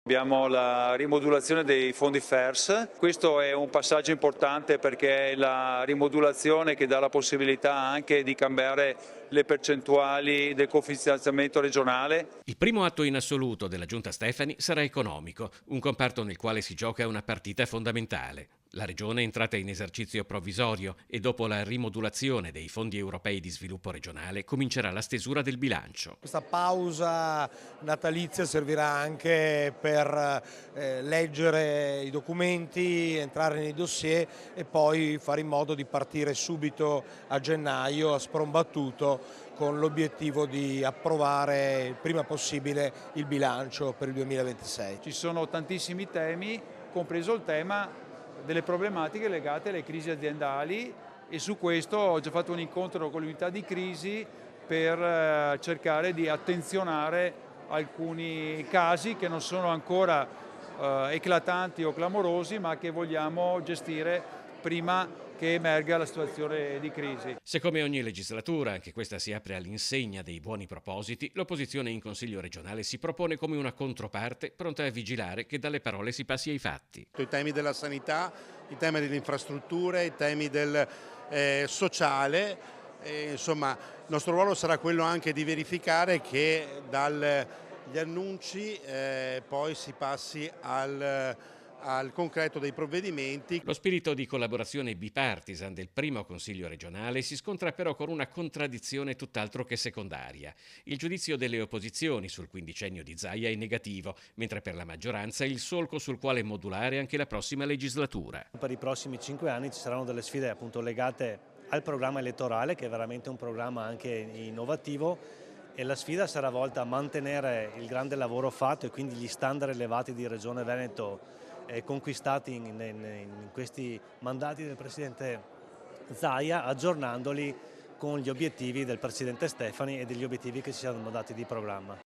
Abbiamo la rimodulazione dei fondi FERS, questo è un passaggio importante perché è la rimodulazione che dà la possibilità anche di cambiare le percentuali del cofinanziamento regionale. Il primo atto in assoluto della giunta Stefani sarà economico, un comparto nel quale si gioca una partita fondamentale. La Regione è entrata in esercizio provvisorio e dopo la rimodulazione dei fondi europei di sviluppo regionale comincerà la stesura del bilancio. Questa pausa natalizia servirà anche per leggere i documenti, entrare nei dossier e poi fare in modo di partire subito a gennaio a sprombattuto con l'obiettivo di approvare il prima possibile il bilancio per il 2026. Ci sono tantissimi temi, compreso il tema delle problematiche legate alle crisi aziendali e su questo ho già fatto un incontro con l'unità di crisi per cercare di attenzionare alcuni casi che non sono ancora eclatanti o clamorosi ma che vogliamo gestire prima che emerga la situazione di crisi. Se come ogni legislatura anche questa si apre all'insegna dei buoni propositi, l'opposizione in Consiglio regionale si propone come una controparte pronta a vigilare che dalle parole si passi ai fatti. I temi della sanità, i temi delle infrastrutture, i temi del sociale, insomma il nostro ruolo sarà quello anche di verificare che dagli annunci poi si passi al concreto dei provvedimenti. Lo spirito di collaborazione bipartisan del primo Consiglio regionale si scontra però con una contraddizione tutt'altro che secondaria. Il giudizio delle opposizioni sul quindicennio di Zaia è negativo, mentre per la maggioranza il solco sul quale modulare anche la prossima legislatura. Per i prossimi 5 anni ci saranno delle sfide appunto legate al programma elettorale, che è veramente un programma anche innovativo, e la sfida sarà volta a mantenere il grande lavoro fatto e quindi gli standard elevati di Regione Veneto conquistati in questi mandati del Presidente Zaia, aggiornandoli con gli obiettivi del Presidente Stefani e degli obiettivi che ci siamo dati di programma.